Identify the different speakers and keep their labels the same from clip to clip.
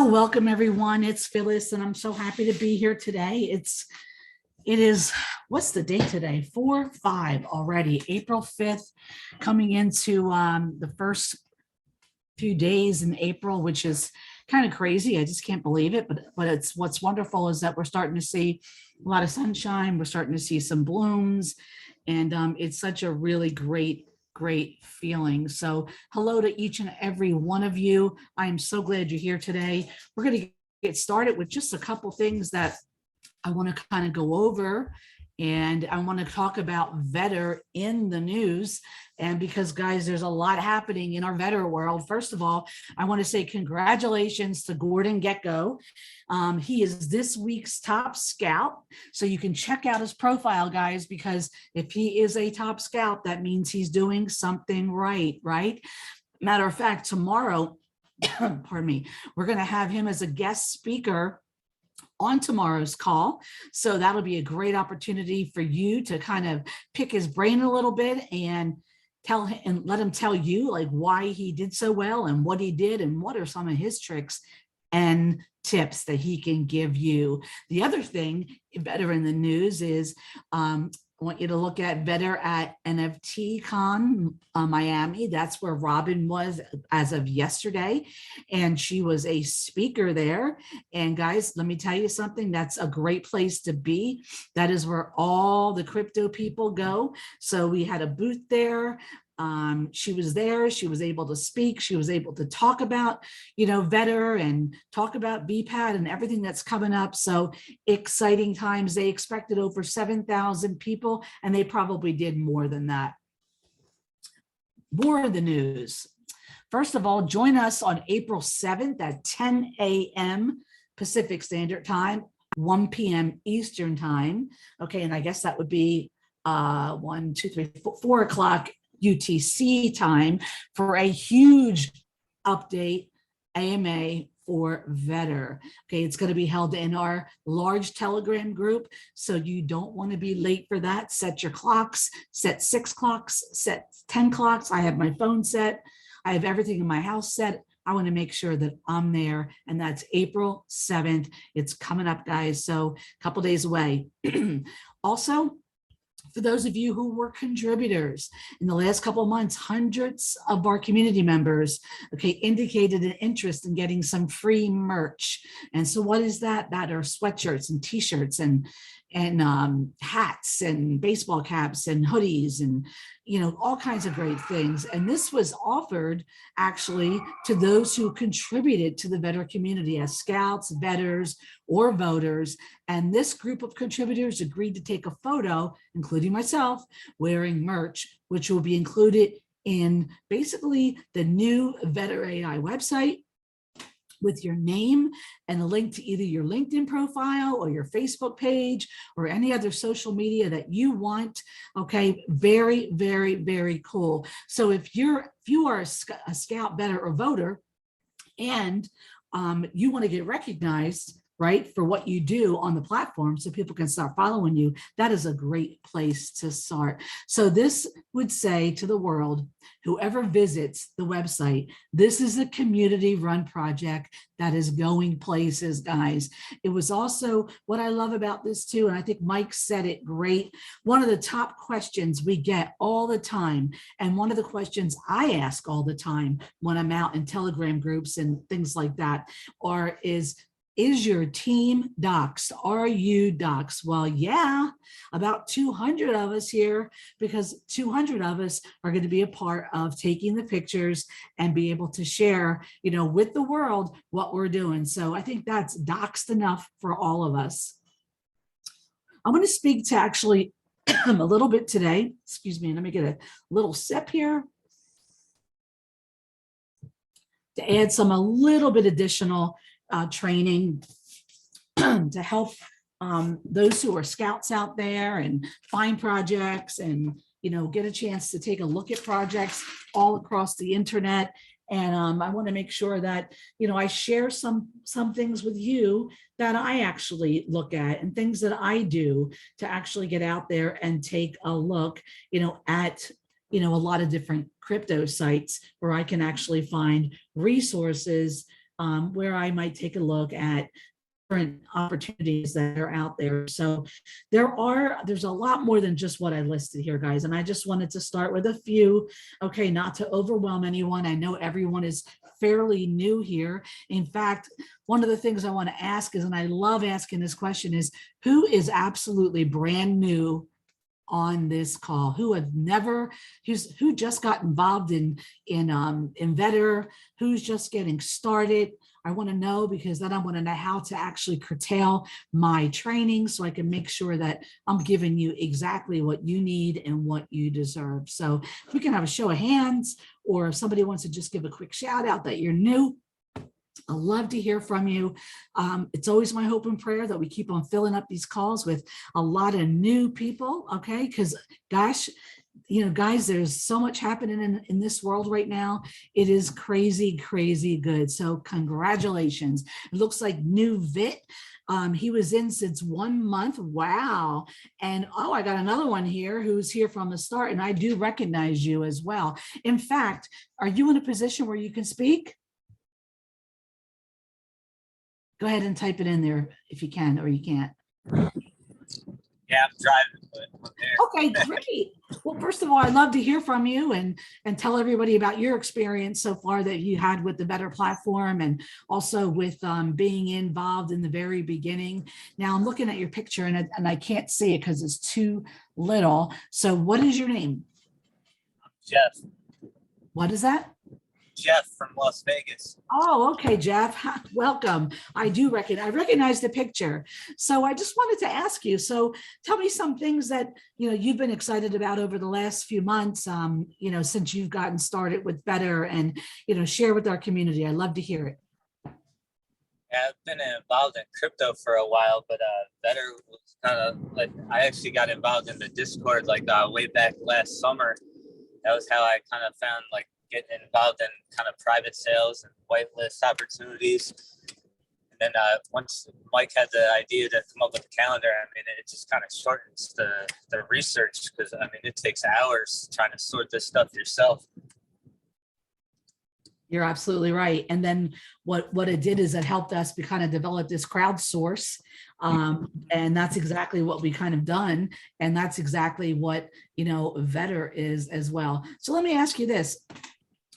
Speaker 1: Well, welcome everyone. It's Phyllis, and I'm so happy to be here today. It is, what's the date today? 4/5 already, April 5th, coming into the first few days in April, which is kind of crazy. I just can't believe it. But it's what's wonderful is that we're starting to see a lot of sunshine. We're starting to see some blooms, and it's such a really great feeling. So hello to each and every one of you. I am so glad you're here today. We're going to get started with just a couple things that I want to kind of go over. And I want to talk about Vetter in the news. And because, guys, there's a lot happening in our Vetter world. First of all, I want to say congratulations to Gordon Gecko. He is this week's top scout. So you can check out his profile, guys, because if he is a top scout, that means he's doing something right? Matter of fact, tomorrow, pardon me, we're going to have him as a guest speaker on tomorrow's call. So that'll be a great opportunity for you to kind of pick his brain a little bit and tell him and let him tell you like why he did so well and what he did and what are some of his tricks and tips that he can give you. The other thing better in the news is I want you to look at Vetter at NFT Con Miami. That's where Robin was as of yesterday. And she was a speaker there. And guys, let me tell you something. That's a great place to be. That is where all the crypto people go. So we had a booth there. She was there. She was able to speak. She was able to talk about, Vetter and talk about BPAT and everything that's coming up. So exciting times. They expected over 7,000 people, and they probably did more than that. More of the news. First of all, join us on April 7th at 10 a.m. Pacific Standard Time, 1 p.m. Eastern Time. Okay, and I guess that would be 4 o'clock UTC time for a huge update AMA for Vetter. Okay, it's going to be held in our large Telegram group, so you don't want to be late for that. Set your clocks, set 6 clocks, set 10 clocks. I have my phone set. I have everything in my house set. I want to make sure that I'm there, and that's April 7th. It's coming up, guys, so a couple days away. Also, for those of you who were contributors in the last couple of months, hundreds of our community members, indicated an interest in getting some free merch. And so what is that? That are sweatshirts and t-shirts and hats and baseball caps and hoodies and, all kinds of great things. And this was offered actually to those who contributed to the Vetter community as scouts, vetters, or voters. And this group of contributors agreed to take a photo, including myself, wearing merch, which will be included in basically the new Vetter AI website, with your name and a link to either your LinkedIn profile or your Facebook page or any other social media that you want. Okay, very, very, very cool. So if you are a scout, vetter, or voter, and you want to get recognized, right, for what you do on the platform so people can start following you, that is a great place to start. So this would say to the world, whoever visits the website, this is a community-run project that is going places, guys. It was also what I love about this too, and I think Mike said it great. One of the top questions we get all the time, and one of the questions I ask all the time when I'm out in Telegram groups and things like that, is your team doxxed? Are you doxxed? Well, yeah, about 200 of us here, because 200 of us are going to be a part of taking the pictures and be able to share, with the world what we're doing. So I think that's doxxed enough for all of us. I'm going to speak to actually a little bit today. Excuse me, let me get a little sip here to add a little bit additional training to help those who are scouts out there and find projects and get a chance to take a look at projects all across the internet. And I want to make sure that I share some things with you that I actually look at and things that I do to actually get out there and take a look at a lot of different crypto sites where I can actually find resources where I might take a look at different opportunities that are out there. So there's a lot more than just what I listed here, guys. And I just wanted to start with a few, okay, not to overwhelm anyone. I know everyone is fairly new here. In fact, one of the things I want to ask is, and I love asking this question, is who is absolutely brand new on this call, who just got involved in Vetter, who's just getting started. I want to know, because then I want to know how to actually curtail my training so I can make sure that I'm giving you exactly what you need and what you deserve. So if we can have a show of hands, or if somebody wants to just give a quick shout out that you're new, I'd love to hear from you. It's always my hope and prayer that we keep on filling up these calls with a lot of new people, okay? Because gosh, guys, there's so much happening in this world right now. It is crazy, crazy good. So congratulations. It looks like new Vit. He was in since 1 month. Wow. And I got another one here who's here from the start, and I do recognize you as well. In fact, are you in a position where you can speak? Go ahead and type it in there if you can, or you can't.
Speaker 2: Yeah, I'm driving, but I'm there.
Speaker 1: Okay, great. Well, first of all, I'd love to hear from you and tell everybody about your experience so far that you had with the Vetter platform, and also with being involved in the very beginning. Now I'm looking at your picture and I can't see it because it's too little. So what is your name?
Speaker 2: Jeff.
Speaker 1: What is that?
Speaker 2: Jeff from Las Vegas.
Speaker 1: Oh, okay, Jeff. Welcome. I recognize the picture. So I just wanted to ask you, so tell me some things that, you've been excited about over the last few months, since you've gotten started with Vetter, and, share with our community. I'd love to hear it.
Speaker 2: Yeah, I've been involved in crypto for a while, but Vetter was kind of like, I actually got involved in the Discord like way back last summer. That was how I kind of found like getting involved in kind of private sales and whitelist opportunities. And then once Mike had the idea to come up with a calendar, I mean, it just kind of shortens the research, because I mean, it takes hours trying to sort this stuff yourself.
Speaker 1: You're absolutely right. And then what it did is it helped us kind of develop this crowdsource. And that's exactly what we kind of done. And that's exactly what, Vetter is as well. So let me ask you this.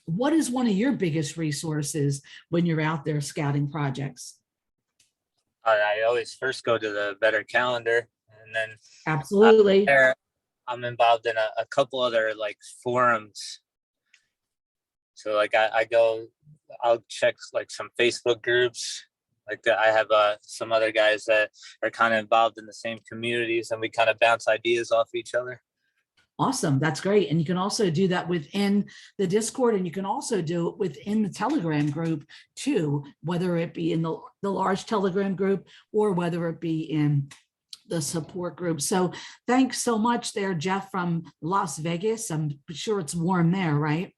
Speaker 1: What is one of your biggest resources when you're out there scouting projects?
Speaker 2: I always first go to the Vetter calendar, and then
Speaker 1: absolutely
Speaker 2: I'm involved in a couple other like forums. So like I'll check like some Facebook groups. Like I have some other guys that are kind of involved in the same communities, and we kind of bounce ideas off each other.
Speaker 1: Awesome. That's great. And you can also do that within the Discord, and you can also do it within the Telegram group too, whether it be in the large Telegram group or whether it be in the support group. So thanks so much there, Jeff from Las Vegas. I'm sure it's warm there, right?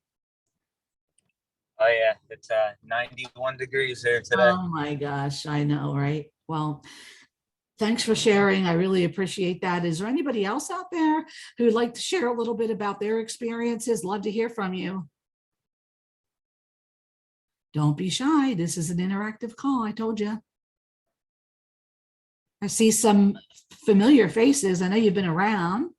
Speaker 2: Oh yeah, it's 91 degrees there today.
Speaker 1: Oh my gosh, I know, right? Well, thanks for sharing. I really appreciate that. Is there anybody else out there who'd like to share a little bit about their experiences? Love to hear from you. Don't be shy. This is an interactive call. I told you. I see some familiar faces. I know you've been around.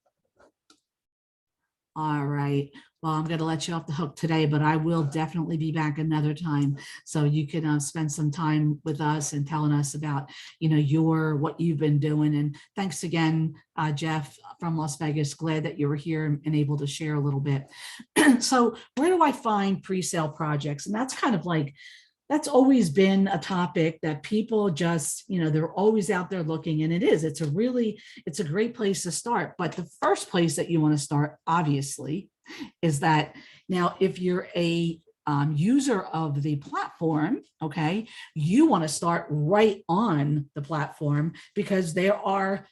Speaker 1: All right. Well, I'm going to let you off the hook today, but I will definitely be back another time, so you can spend some time with us and telling us about, what you've been doing. And thanks again, Jeff from Las Vegas. Glad that you were here and able to share a little bit. So where do I find pre-sale projects? And that's kind of like, that's always been a topic that people just, they're always out there looking, and it's a great place to start. But the first place that you want to start, obviously, is that now if you're a user of the platform, okay, you want to start right on the platform, because there are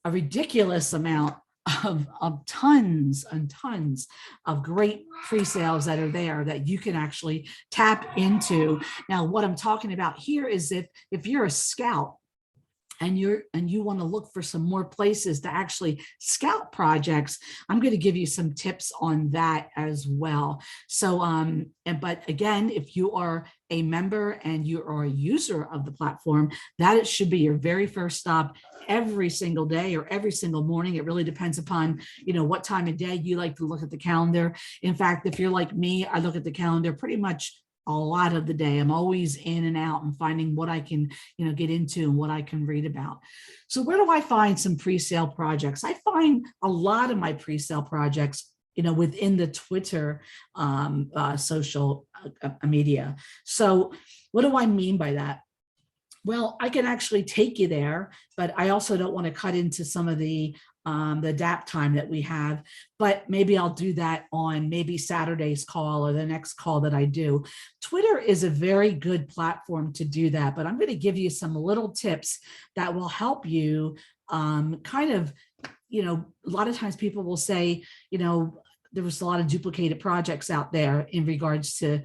Speaker 1: a ridiculous amount of tons and tons of great pre-sales that are there that you can actually tap into. Now, what I'm talking about here is if you're a scout and you want to look for some more places to actually scout projects, I'm going to give you some tips on that as well. So but again, if you are a member and you are a user of the platform, that it should be your very first stop every single day or every single morning. It really depends upon, what time of day you like to look at the calendar. In fact, if you're like me, I look at the calendar pretty much a lot of the day. I'm always in and out and finding what I can, get into and what I can read about. So where do I find some pre-sale projects? I find a lot of my pre-sale projects, within the Twitter social media. So what do I mean by that? Well, I can actually take you there, but I also don't want to cut into some of the dApp time that we have, but maybe I'll do that on maybe Saturday's call or the next call that I do. Twitter is a very good platform to do that, but I'm going to give you some little tips that will help you kind of, a lot of times people will say, there was a lot of duplicated projects out there in regards to,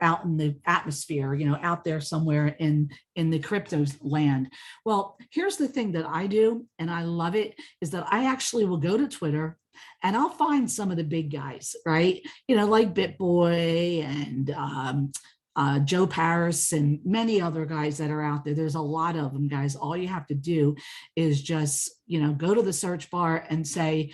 Speaker 1: out in the atmosphere, out there somewhere in the crypto land. Well, here's the thing that I do, and I love it, is that I actually will go to Twitter and I'll find some of the big guys, right? Like BitBoy and Joe Paris and many other guys that are out there. There's a lot of them, guys. All you have to do is just, go to the search bar and say,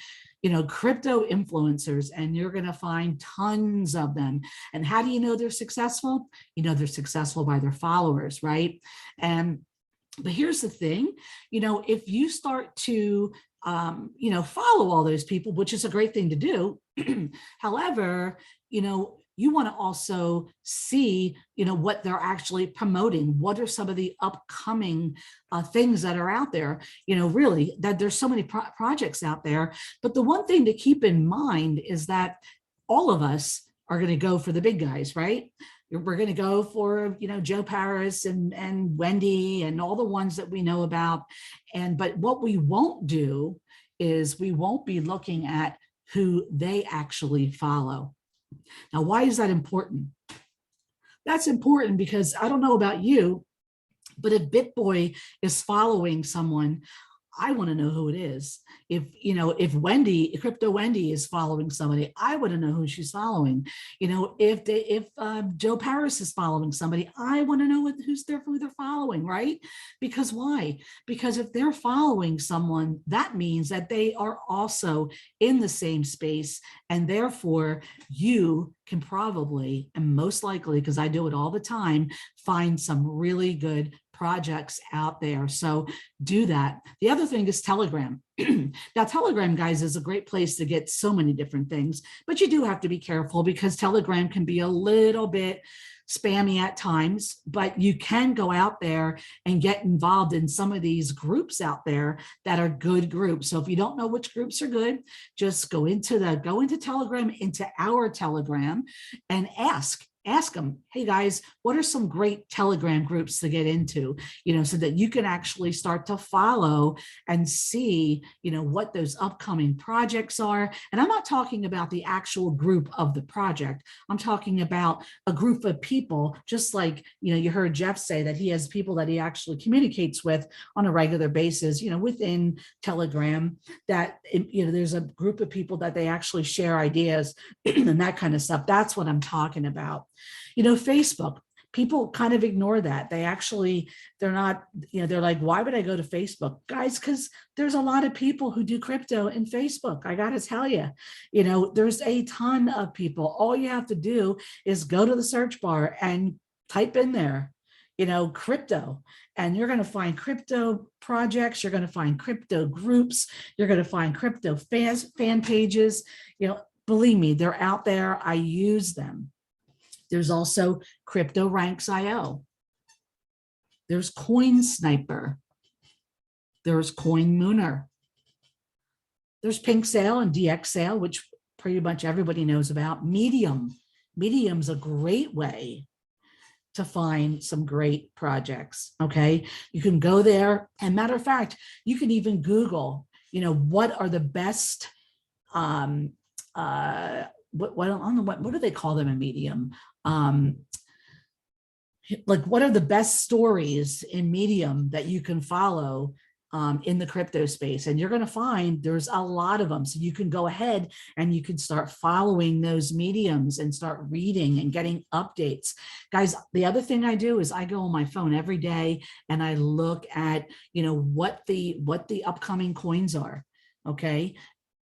Speaker 1: crypto influencers, and you're going to find tons of them. And how do you know they're successful? They're successful by their followers, right? But here's the thing, if you start to, follow all those people, which is a great thing to do. However, you want to also see, what they're actually promoting. What are some of the upcoming things that are out there? Really, that there's so many projects out there. But the one thing to keep in mind is that all of us are going to go for the big guys, right? We're going to go for, Joe Paris and Wendy and all the ones that we know about. But what we won't do is we won't be looking at who they actually follow. Now, why is that important? That's important because I don't know about you, but if BitBoy is following someone, I want to know who it is. If Crypto Wendy is following somebody, I want to know who she's following. If Joe Paris is following somebody, I want to know who they're following, right? Because why? Because if they're following someone, that means that they are also in the same space, and therefore you can probably, and most likely, because I do it all the time, find some really good projects out there. So do that. The other thing is Telegram. Now, Telegram, guys, is a great place to get so many different things, but you do have to be careful because Telegram can be a little bit spammy at times, but you can go out there and get involved in some of these groups out there that are good groups. So if you don't know which groups are good, just go into Telegram, into our Telegram, and ask them, hey guys, what are some great Telegram groups to get into, so that you can actually start to follow and see, what those upcoming projects are. And I'm not talking about the actual group of the project. I'm talking about a group of people, just like, you heard Jeff say that he has people that he actually communicates with on a regular basis, within Telegram, that, there's a group of people that they actually share ideas and that kind of stuff. That's what I'm talking about. Facebook, people kind of ignore that. They're not, they're like, why would I go to Facebook? Guys, because there's a lot of people who do crypto in Facebook. I got to tell you, there's a ton of people. All you have to do is go to the search bar and type in there, crypto, and you're going to find crypto projects. You're going to find crypto groups. You're going to find crypto fan pages. Believe me, they're out there. I use them. There's also Crypto Ranks.io. There's Coin Sniper. There's Coin Mooner. There's Pink Sale and DX Sale, which pretty much everybody knows about. Medium. Medium's a great way to find some great projects, okay? You can go there, and matter of fact, you can even Google, what are the best, what do they call them in Medium? like what are the best stories in Medium that you can follow in the crypto space? And you're going to find there's a lot of them. So you can go ahead and you can start following those mediums and start reading and getting updates. Guys, the other thing I do is I go on my phone every day and I look at, you know, what the upcoming coins are. Okay.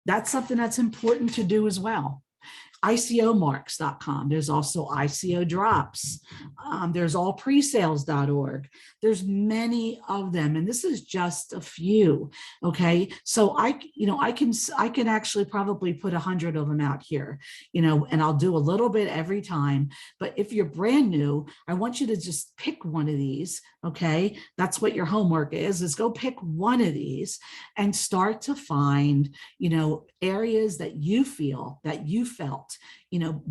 Speaker 1: That's something that's important to do as well. ICOmarks.com. There's also ICO drops. There's allpresales.org. There's many of them, and this is just a few. Okay, so I can actually probably put 100 of them out here, you know, and I'll do a little bit every time. But if you're brand new, I want you to just pick one of these. Okay, that's what your homework is go pick one of these and start to find, you know, areas that you feel that you felt, you know,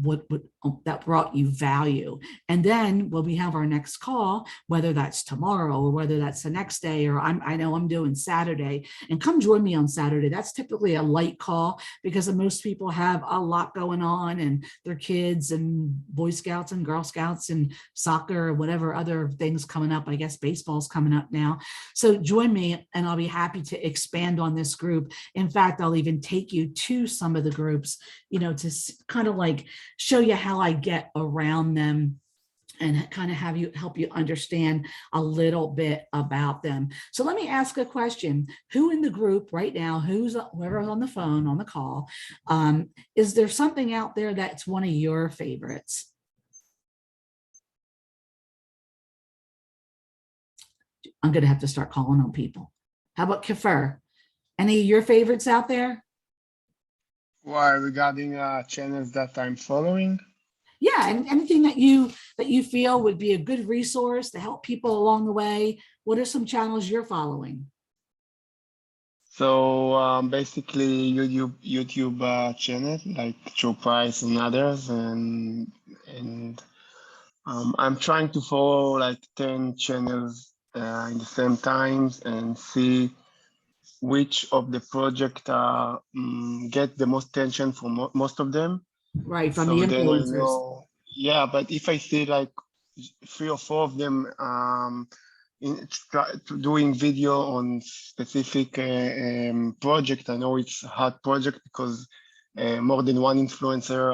Speaker 1: that brought you value. And then when we have our next call, whether that's tomorrow or whether that's the next day, or I know I'm doing Saturday, and come join me on Saturday. That's typically a light call because most people have a lot going on and their kids and Boy Scouts and Girl Scouts and soccer or whatever other things coming up. I guess baseball's coming up now. So join me and I'll be happy to expand on this group. In fact, I'll even take you to some of the groups, you know, to kind of like show you how I get around them and kind of help you understand a little bit about them. So let me ask a question. Who in the group right now, whoever's on the phone, on the call, is there something out there that's one of your favorites? I'm going to have to start calling on people. How about Kafir? Any of your favorites out there?
Speaker 3: Why, regarding channels that I'm following?
Speaker 1: Yeah, and anything that you feel would be a good resource to help people along the way. What are some channels you're following?
Speaker 3: So basically YouTube channel like Joe Price and others, and I'm trying to follow like 10 channels in the same times and see which of the project get the most attention from most of them.
Speaker 1: Right, from
Speaker 3: So
Speaker 1: the
Speaker 3: then I
Speaker 1: influencers.
Speaker 3: know, yeah, but if I see like 3 or 4 of them doing video on specific project, I know it's a hard project because more than one influencer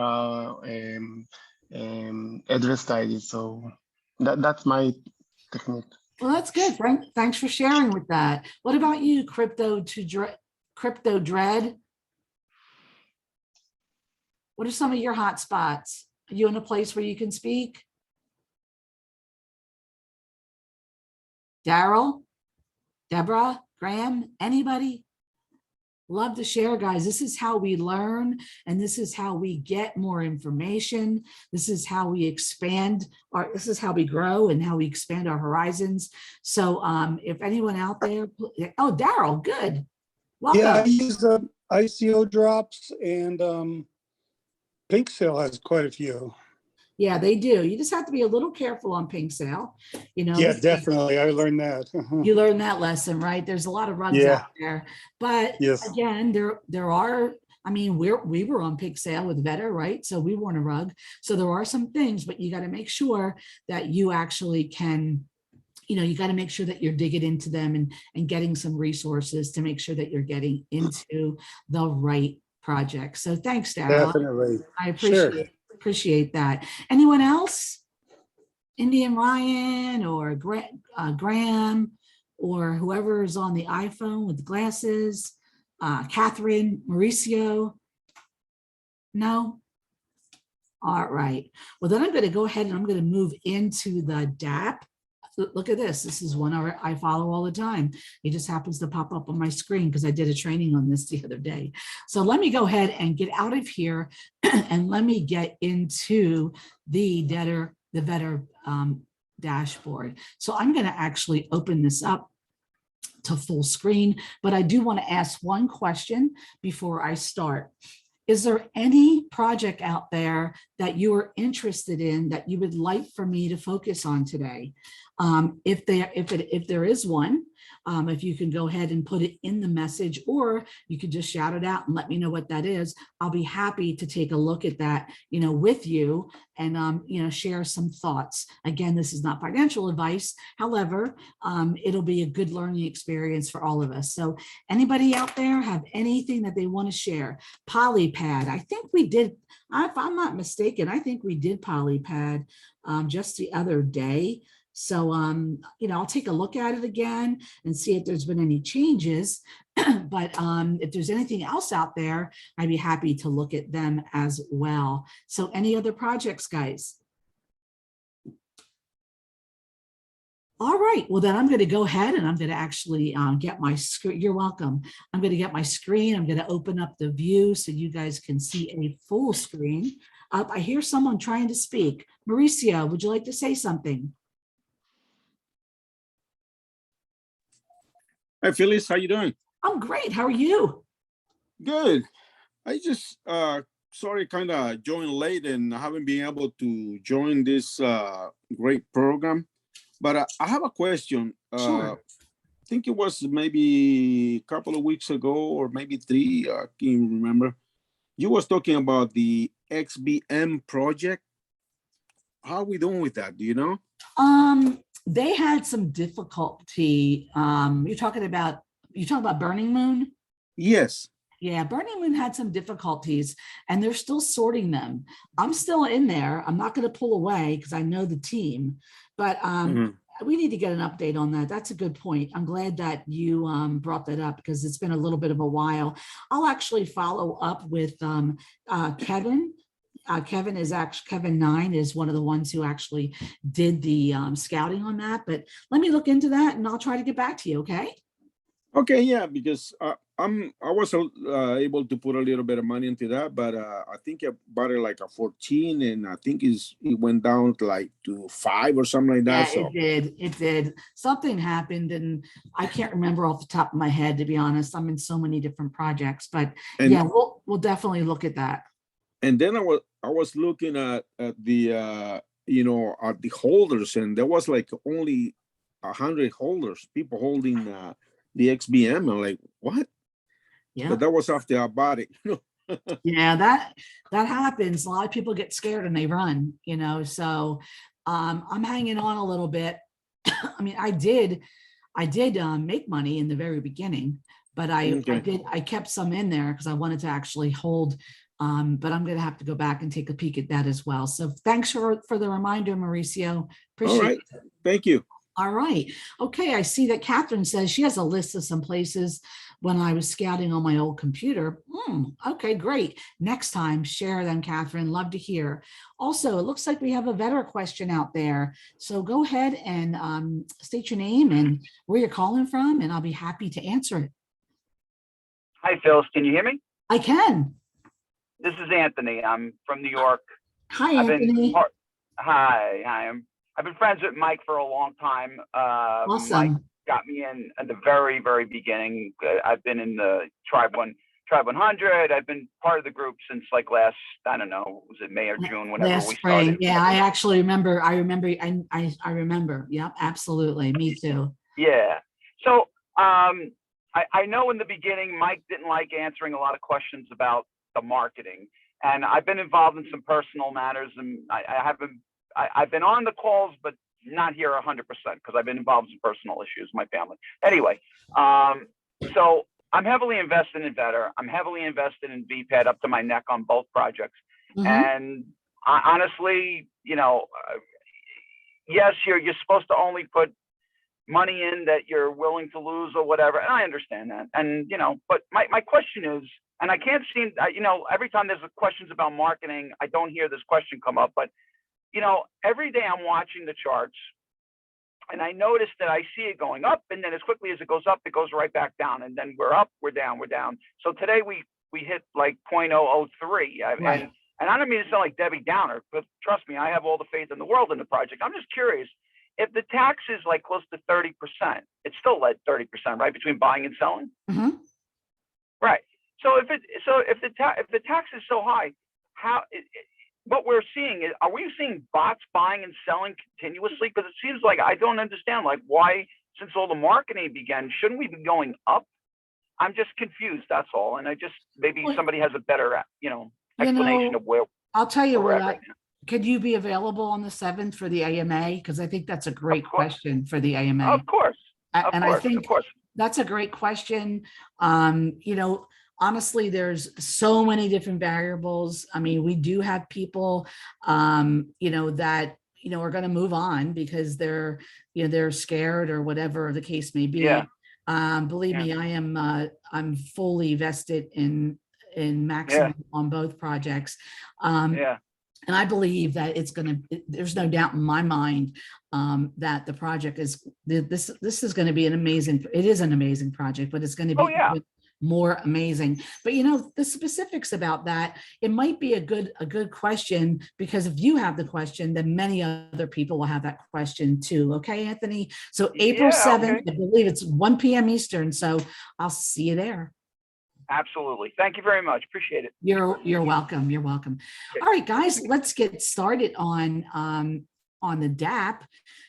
Speaker 3: advertised it. So that's my technique.
Speaker 1: Well, that's good. Thanks for sharing with that. What about you, Crypto Dread? What are some of your hot spots? Are you in a place where you can speak? Daryl, Deborah, Graham, anybody? Love to share, guys. This is how we learn, and this is how we get more information. This is how we expand this is how we grow and how we expand our horizons. So if anyone out there, oh, Daryl, good. Welcome.
Speaker 4: Yeah, I use ICO drops, and Presale has quite a few.
Speaker 1: Yeah, they do. You just have to be a little careful on Presale. You know,
Speaker 4: Yeah, definitely. I learned that.
Speaker 1: you learned that lesson, right? There's a lot of rugs out there, but
Speaker 4: yes,
Speaker 1: again, there are. I mean, we were on Presale with Vetter, right? So we weren't a rug. So there are some things, but you got to make sure that you actually can. You know, you got to make sure that you're digging into them and getting some resources to make sure that you're getting into the right project. So thanks, Daryl.
Speaker 4: definitely.
Speaker 1: I
Speaker 4: Sure.
Speaker 1: appreciate that. Anyone else? Indian Ryan or Graham or whoever is on the iPhone with the glasses, Catherine, Mauricio? No? All right. Well, then I'm going to go ahead and I'm going to move into the dApp. Look at this. This is one I follow all the time. It just happens to pop up on my screen because I did a training on this the other day. So let me go ahead and get out of here and let me get into the Vetter dashboard. So I'm going to actually open this up to full screen, but I do want to ask one question before I start. Is there any project out there that you are interested in that you would like for me to focus on today? If there is one, if you can go ahead and put it in the message, or you could just shout it out and let me know what that is, I'll be happy to take a look at that, with you and, share some thoughts. Again, this is not financial advice. However, it'll be a good learning experience for all of us. So anybody out there have anything that they want to share? Polypad, I think we did, if I'm not mistaken, I think we did Polypad just the other day. So, I'll take a look at it again and see if there's been any changes. But if there's anything else out there, I'd be happy to look at them as well. So any other projects, guys? All right, well then I'm going to go ahead and I'm going to actually get my screen. You're welcome. I'm going to get my screen. I'm going to open up the view so you guys can see a full screen. I hear someone trying to speak. Mauricio, would you like to say something?
Speaker 5: Hi, Phyllis. How you doing?
Speaker 1: I'm great. How are you?
Speaker 5: Good. I just sorry, kind of joined late and I haven't been able to join this great program. But I have a question.
Speaker 1: Sure.
Speaker 5: I think it was maybe a couple of weeks ago or maybe 3. I can't remember. You was talking about the XBM project. How are we doing with that? Do you know?
Speaker 1: They had some difficulty. You're talking about Burning Moon?
Speaker 5: Yes.
Speaker 1: Yeah, Burning Moon had some difficulties and they're still sorting them. I'm still in there. I'm not going to pull away because I know the team, but we need to get an update on that. That's a good point. I'm glad that you brought that up because it's been a little bit of a while. I'll actually follow up with Kevin. Kevin 9 is one of the ones who actually did the scouting on that, but let me look into that and I'll try to get back to you. Okay.
Speaker 5: Okay. Yeah, because I was able to put a little bit of money into that, but I think I bought it like a 14, and I think it went down to like to 5 or something like that.
Speaker 1: Yeah,
Speaker 5: So
Speaker 1: it did. Something happened, and I can't remember off the top of my head, to be honest. I'm in so many different projects, but yeah, we'll definitely look at that.
Speaker 5: And then I was looking at the at the holders, and there was like only 100 holders, people holding the XBM. I'm like, what?
Speaker 1: Yeah.
Speaker 5: But that was after I bought it.
Speaker 1: Yeah, that happens. A lot of people get scared and they run, so I'm hanging on a little bit. I mean, I did make money in the very beginning, but I kept some in there because I wanted to actually hold, but I'm going to have to go back and take a peek at that as well. So thanks for the reminder, Mauricio. Appreciate it.
Speaker 5: Thank you.
Speaker 1: All right. Okay. I see that Catherine says she has a list of some places when I was scouting on my old computer. Okay, great. Next time, share them, Catherine. Love to hear. Also, it looks like we have a veteran question out there. So go ahead and state your name and where you're calling from, and I'll be happy to answer it.
Speaker 6: Hi, Phil. Can you hear me?
Speaker 1: I can.
Speaker 6: This is Anthony. I'm from New York.
Speaker 1: Hi, Anthony.
Speaker 6: Hi. I've been friends with Mike for a long time.
Speaker 1: Awesome.
Speaker 6: Mike got me in at the very, very beginning. I've been in the Tribe 100. I've been part of the group since like last, I don't know, was it May or June, whenever
Speaker 1: last
Speaker 6: we
Speaker 1: spring.
Speaker 6: started.
Speaker 1: Yeah, I actually remember. I remember. Yep, absolutely. Me too.
Speaker 6: Yeah. So I know in the beginning, Mike didn't like answering a lot of questions about the marketing. And I've been involved in some personal matters, and I've been on the calls, but not here 100% because I've been involved in personal issues, my family. Anyway, so I'm heavily invested in Vetter. I'm heavily invested in VPAD up to my neck on both projects. And honestly, yes, you're supposed to only put money in that you're willing to lose or whatever. And I understand that. And, but my question is, and I can't seem, every time there's questions about marketing, I don't hear this question come up, but every day I'm watching the charts and I notice that I see it going up, and then as quickly as it goes up, it goes right back down, and then we're up, we're down, we're down. So today we hit like 0.003.
Speaker 1: Right.
Speaker 6: And I don't mean to sound like Debbie Downer, but trust me, I have all the faith in the world in the project. I'm just curious, if the tax is like close to 30%, it's still like 30%, right, between buying and selling? Right. So if the tax is so high, how what we're seeing is, are we seeing bots buying and selling continuously? Because it seems like I don't understand, like, why, since all the marketing began, shouldn't we be going up? I'm just confused, that's all. And I just, maybe
Speaker 1: Well,
Speaker 6: somebody has a better, you know,
Speaker 1: You
Speaker 6: explanation
Speaker 1: know,
Speaker 6: of where
Speaker 1: I'll tell you
Speaker 6: we're
Speaker 1: what,
Speaker 6: at right now.
Speaker 1: could you be available on the 7th for the AMA? Because I think that's a great
Speaker 6: course.
Speaker 1: question for the AMA.
Speaker 6: Of course,
Speaker 1: And I
Speaker 6: of
Speaker 1: think
Speaker 6: course.
Speaker 1: that's a great question. You know, honestly, there's so many different variables. I mean, we do have people, you know, that, you know, are going to move on because they're, you know, they're scared or whatever the case may be.
Speaker 6: Yeah.
Speaker 1: Believe me, I'm fully vested in Maximum on both projects.
Speaker 6: Yeah.
Speaker 1: And I believe that it's going to, there's no doubt in my mind that the project is, this is going to be an amazing, it is an amazing project, but it's going to be even more amazing. But you know, the specifics about that, it might be a good question, because if you have the question, then many other people will have that question too. Okay, Anthony? So April 7th, I believe it's 1 p.m. Eastern. So I'll see you there.
Speaker 6: Absolutely. Thank you very much. Appreciate it.
Speaker 1: You're welcome. You're welcome. All right, guys, let's get started on the dApp,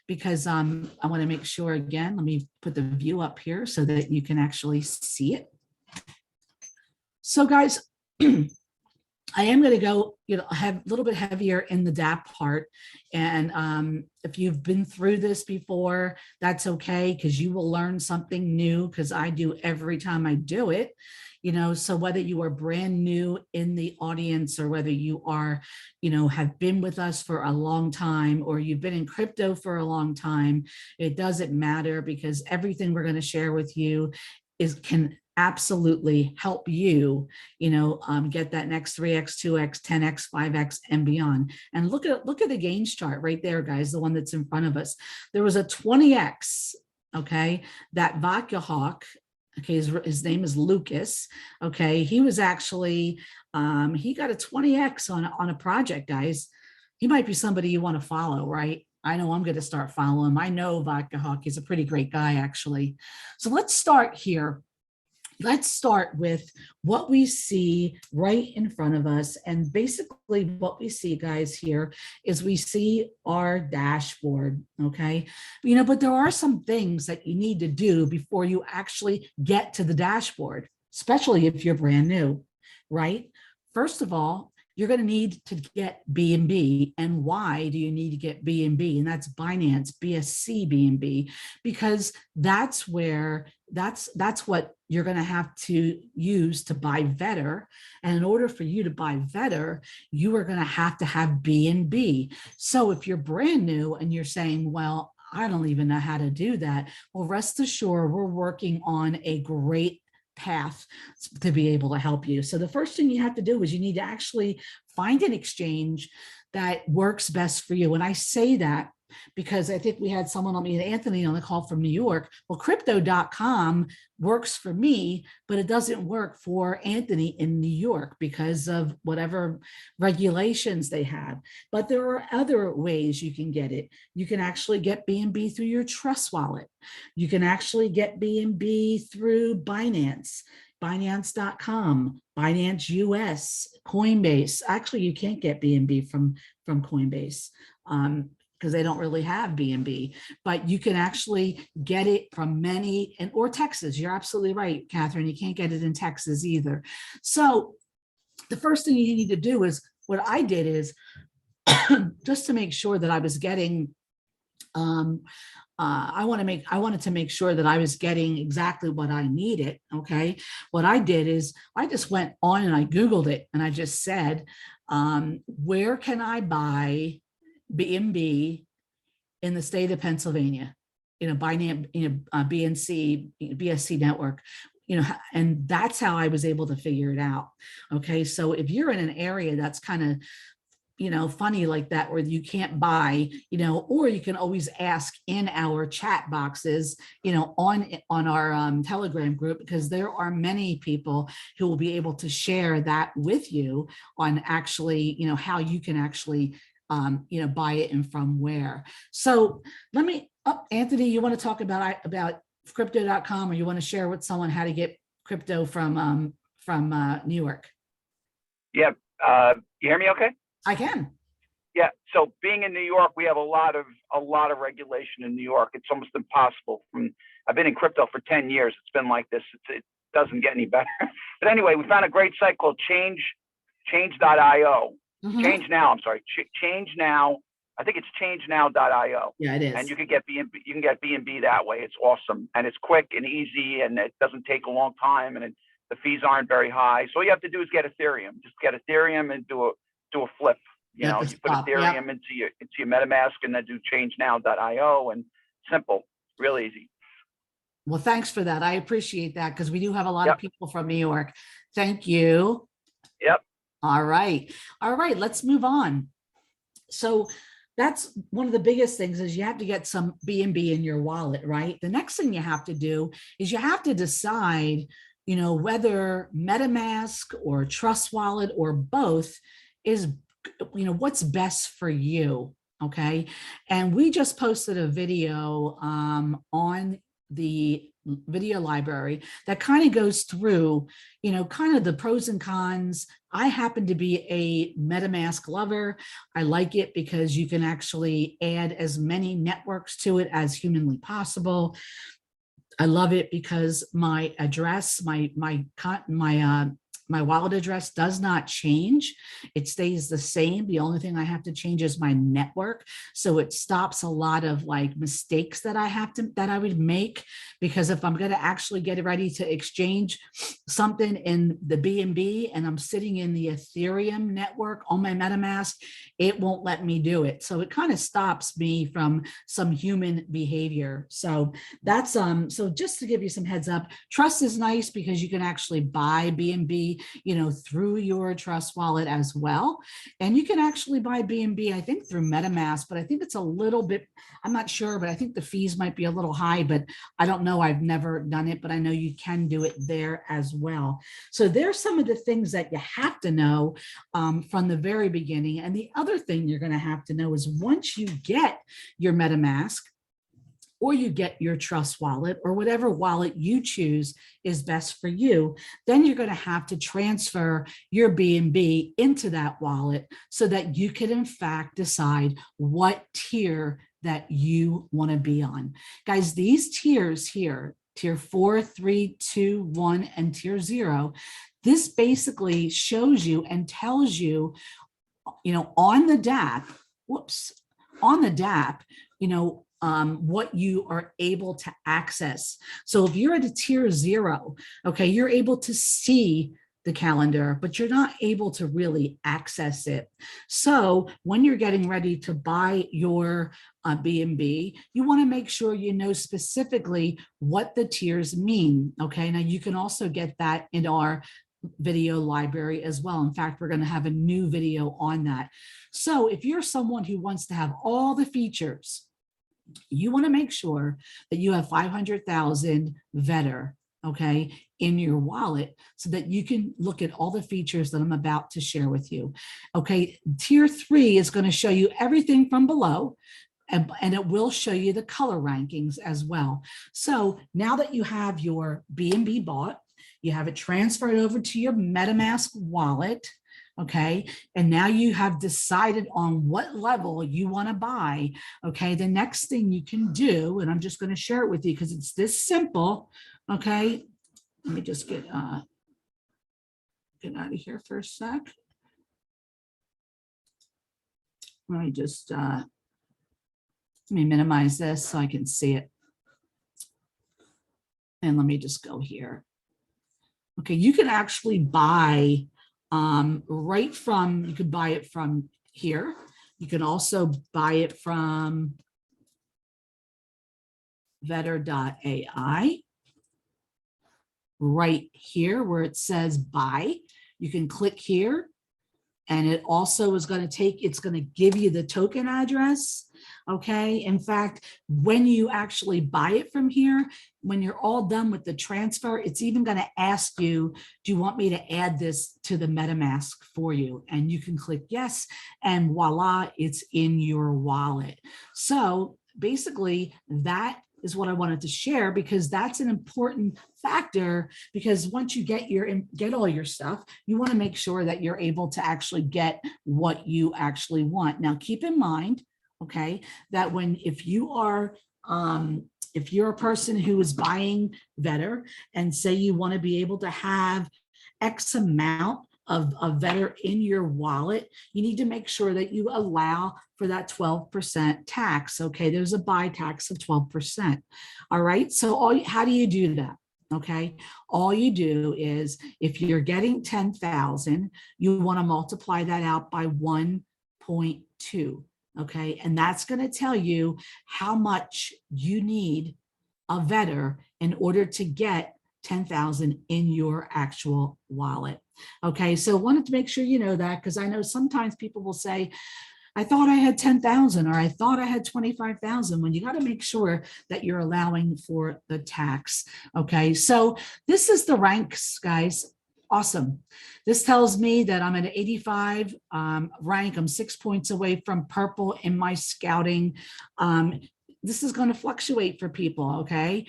Speaker 1: because I want to make sure, again, let me put the view up here so that you can actually see it. So guys, I am going to go, you know, have a little bit heavier in the dApp part. And if you've been through this before, that's okay, because you will learn something new, because I do every time I do it. You know, so whether you are brand new in the audience, or whether you are, you know, have been with us for a long time, or you've been in crypto for a long time, it doesn't matter, because everything we're going to share with you can absolutely help you, you know, get that next 3x, 2x, 10x, 5x, and beyond. And look at the gains chart right there, guys, the one that's in front of us. There was a 20x, okay, that Vodka Hawk. Okay, his name is Lucas. Okay, he was actually, he got a 20x on a project, guys. He might be somebody you want to follow, right? I know I'm going to start following him. I know Vodka Hawk is a pretty great guy, actually. So let's start here. Let's start with what we see right in front of us. And basically what we see, guys, here is we see our dashboard, okay? You know, but there are some things that you need to do before you actually get to the dashboard, especially if you're brand new, right? First of all, you're going to need to get BNB. And why do you need to get BNB? And that's Binance BSC BNB, because that's where, that's what you're going to have to use to buy Vetter. And in order for you to buy Vetter, you are going to have BNB. So if you're brand new and you're saying, well, I don't even know how to do that, well, rest assured, we're working on a great path to be able to help you. So the first thing you have to do is you need to actually find an exchange that works best for you. And I say that because I think we had someone on me, Anthony, on the call from New York. Well, crypto.com works for me, but it doesn't work for Anthony in New York because of whatever regulations they have. But there are other ways you can get it. You can actually get BNB through your Trust wallet. You can actually get BNB through Binance. Binance.com, Binance US, Coinbase. Actually, you can't get BNB from Coinbase because they don't really have BNB, but you can actually get it from many, or Texas. You're absolutely right, Catherine. You can't get it in Texas either. So the first thing you need to do is, what I did is just to make sure that I was getting, I wanted to make sure that I was getting exactly what I needed. Okay. What I did is I just went on and I Googled it and I just said, where can I buy BNB in the state of Pennsylvania? You know, Binance, BSC network, you know, and that's how I was able to figure it out. Okay. So if you're in an area that's kind of, you know, funny like that, where you can't buy, you know, or you can always ask in our chat boxes, you know, on our Telegram group, because there are many people who will be able to share that with you on actually, you know, how you can actually, you know, buy it and from where. So let me, Anthony, you want to talk about crypto.com, or you want to share with someone how to get crypto from New York?
Speaker 6: Yeah. You hear me okay?
Speaker 1: I can.
Speaker 6: Yeah. So being in New York, we have a lot of regulation in New York. It's almost impossible. I've been in crypto for 10 years. It's been like this. It doesn't get any better. But anyway, we found a great site called change.io.
Speaker 1: Mhm.
Speaker 6: Change Now. I'm sorry. Change Now. I think it's changenow.io.
Speaker 1: Yeah, it is.
Speaker 6: And you can get B&B that way. It's awesome, and it's quick and easy, and it doesn't take a long time, and the fees aren't very high. So all you have to do is get Ethereum. Just get Ethereum and do a flip. You
Speaker 1: At
Speaker 6: know,
Speaker 1: the
Speaker 6: you put
Speaker 1: top,
Speaker 6: Ethereum
Speaker 1: yep.
Speaker 6: into your MetaMask, and then do changenow.io, and simple, real easy.
Speaker 1: Well, thanks for that. I appreciate that because we do have a lot
Speaker 6: Yep.
Speaker 1: of people from New York. Thank you.
Speaker 6: Yep.
Speaker 1: All right. All right. Let's move on. So that's one of the biggest things is you have to get some B&B in your wallet, right? The next thing you have to do is you have to decide, you know, whether MetaMask or Trust Wallet or both is, you know, what's best for you. Okay. And we just posted a video on the video library that kind of goes through, you know, kind of the pros and cons. I happen to be a MetaMask lover. I like it because you can actually add as many networks to it as humanly possible. I love it because my address, my wallet address does not change. It stays the same. The only thing I have to change is my network. So it stops a lot of like mistakes that I would make, because if I'm going to actually get ready to exchange something in the B&B and I'm sitting in the Ethereum network on my MetaMask, it won't let me do it. So it kind of stops me from some human behavior. So that's so just to give you some heads up, Trust is nice because you can actually buy B&B, you know, through your Trust wallet as well. And you can actually buy B&B, I think through MetaMask, but I think it's a little bit, I'm not sure, but I think the fees might be a little high, but I don't know. I've never done it, but I know you can do it there as well. So there's some of the things that you have to know from the very beginning. And the other thing you're going to have to know is once you get your MetaMask, or you get your Trust wallet, or whatever wallet you choose is best for you, then you're going to have to transfer your B&B into that wallet so that you can in fact decide what tier that you want to be on. Guys, these tiers here, tier 4, 3, 2, 1, and tier 0, this basically shows you and tells you, you know, on the dApp, you know, what you are able to access. So if you're at a tier 0, okay, you're able to see the calendar, but you're not able to really access it. So when you're getting ready to buy your B&B, you want to make sure you know specifically what the tiers mean. Okay, now you can also get that in our video library as well. In fact, we're going to have a new video on that. So if you're someone who wants to have all the features, you want to make sure that you have 500,000 VEDR, okay, in your wallet so that you can look at all the features that I'm about to share with you. Okay, tier 3 is going to show you everything from below, and it will show you the color rankings as well. So now that you have your B&B bought, you have it transferred over to your MetaMask wallet, okay, and now you have decided on what level you want to buy. Okay, the next thing you can do, and I'm just going to share it with you because it's this simple. Okay, let me just get out of here for a sec. Let me just let me minimize this so I can see it, and let me just go here. Okay, you can actually buy right from, you could buy it from here. You can also buy it from vedder.ai. Right here where it says buy, you can click here, and it also is going to take, it's going to give you the token address. Okay, in fact, when you actually buy it from here, when you're all done with the transfer, it's even going to ask you, do you want me to add this to the MetaMask for you? And you can click yes, and voila, it's in your wallet. So basically that is what I wanted to share, because that's an important factor, because once you get all your stuff, you want to make sure that you're able to actually get what you actually want. Now, keep in mind, okay, that if you're a person who is buying Vetter, and say you want to be able to have X amount of Vetter in your wallet, you need to make sure that you allow for that 12% tax. Okay, there's a buy tax of 12%. All right, so how do you do that? Okay, all you do is, if you're getting 10,000, you want to multiply that out by 1.2. Okay, and that's going to tell you how much you need a Vetter in order to get 10,000 in your actual wallet. Okay, so wanted to make sure you know that, because I know sometimes people will say, I thought I had 10,000, or I thought I had 25,000, when you got to make sure that you're allowing for the tax. Okay, so this is the ranks, guys. Awesome. This tells me that I'm at an 85 rank. I'm 6 points away from purple in my scouting. This is going to fluctuate for people, okay?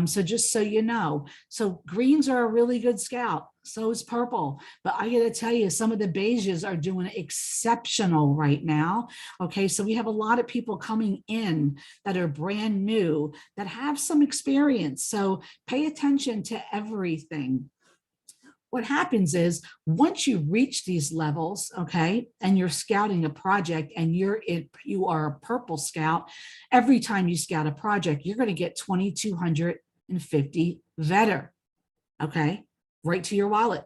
Speaker 1: So just so you know. So greens are a really good scout. So is purple. But I got to tell you, some of the beiges are doing exceptional right now. Okay, so we have a lot of people coming in that are brand new, that have some experience. So pay attention to everything. What happens is, once you reach these levels, okay, and you're scouting a project, and you are a purple scout, every time you scout a project, you're going to get 2,250 Vetter, okay, right to your wallet.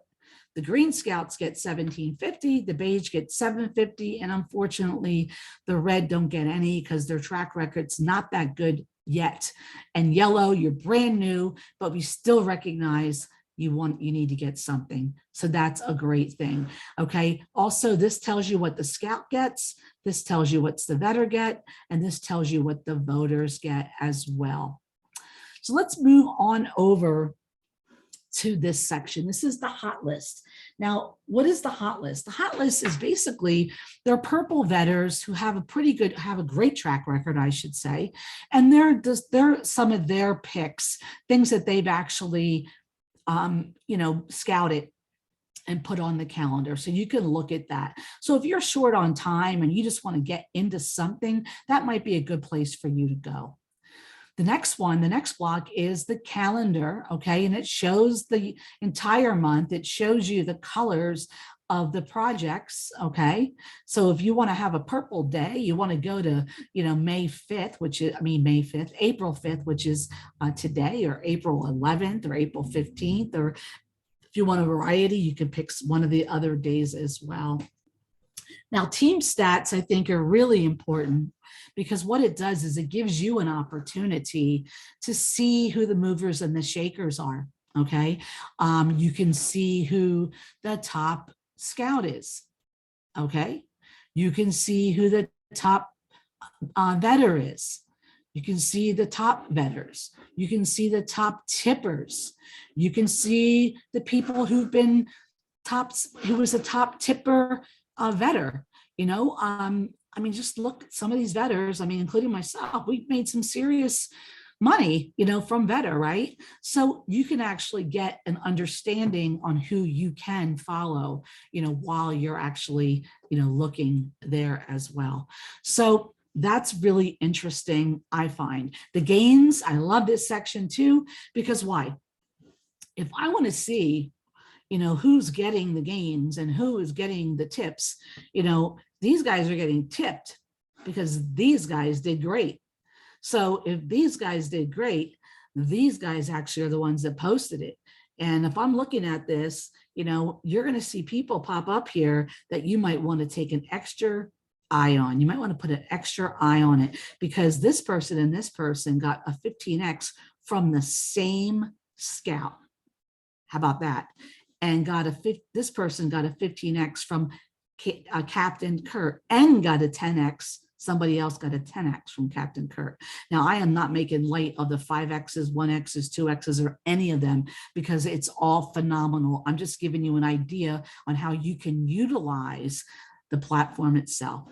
Speaker 1: The green scouts get 1,750, the beige get 750, and unfortunately, the red don't get any because their track record's not that good yet. And yellow, you're brand new, but we still recognize you need to get something. So that's a great thing. Okay. Also, this tells you what the scout gets. This tells you what's the Vetter get, and this tells you what the voters get as well. So let's move on over to this section. This is the hot list. Now, what is the hot list? The hot list is basically, they're purple Vetters who have a great track record, I should say. And they're some of their picks, things that they've actually scouted and put on the calendar. So you can look at that. So if you're short on time and you just want to get into something, that might be a good place for you to go. The next block is the calendar, okay? And it shows the entire month. It shows you the colors of the projects, okay? So if you want to have a purple day, you want to go to, April 5th, which is today, or April 11th, or April 15th, or if you want a variety, you can pick one of the other days as well. Now, team stats, I think, are really important, because what it does is it gives you an opportunity to see who the movers and the shakers are, okay? You can see who the top scout is, okay? You can see who the top Vetter is. You can see the top Vetters. You can see the top tippers. You can see the people who've been who was a top tipper Vetter, just look at some of these Vetters, including myself, we've made some serious money, from Vetter, right? So you can actually get an understanding on who you can follow, while you're actually, looking there as well. So that's really interesting, I find. The gains, I love this section too, because why? If I want to see, who's getting the gains and who is getting the tips, these guys are getting tipped because these guys did great. So if these guys did great, these guys actually are the ones that posted it. And if I'm looking at this, you're going to see people pop up here that you might want to take an extra eye on. You might want to put an extra eye on it, because this person and this person got a 15X from the same scout. How about that? And this person got a 15X from Captain Kurt, and got a 10X. Somebody else got a 10X from Captain Kurt. Now, I am not making light of the 5Xs, 1Xs, 2Xs, or any of them, because it's all phenomenal. I'm just giving you an idea on how you can utilize the platform itself.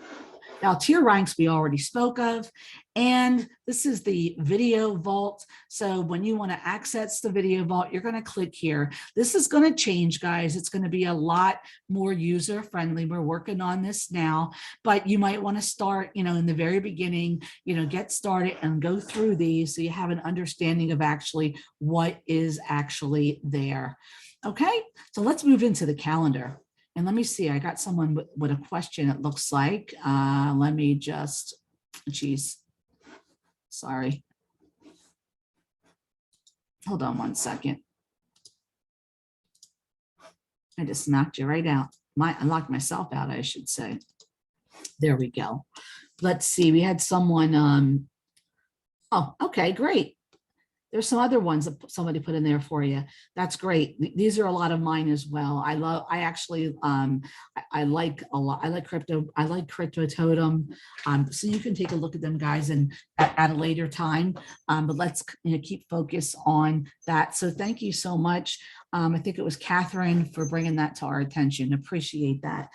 Speaker 1: Now, tier ranks we already spoke of, and this is the video vault. So when you want to access the video vault, you're going to click here. This is going to change, guys. It's going to be a lot more user friendly. We're working on this now, but you might want to start, in the very beginning, get started and go through these so you have an understanding of actually what is actually there. Okay, so let's move into the calendar. And let me see, I got someone with a question, it looks like. Let me just, geez, sorry. Hold on one second. I just knocked you right out. I knocked myself out, I should say. There we go. Let's see, we had someone, oh, okay, great. There's some other ones that somebody put in there for you. That's great. These are a lot of mine as well. I like a lot. I like crypto. I like Crypto Totem. So you can take a look at them, guys, and at a later time. But let's keep focus on that. So thank you so much. I think it was Catherine for bringing that to our attention. Appreciate that.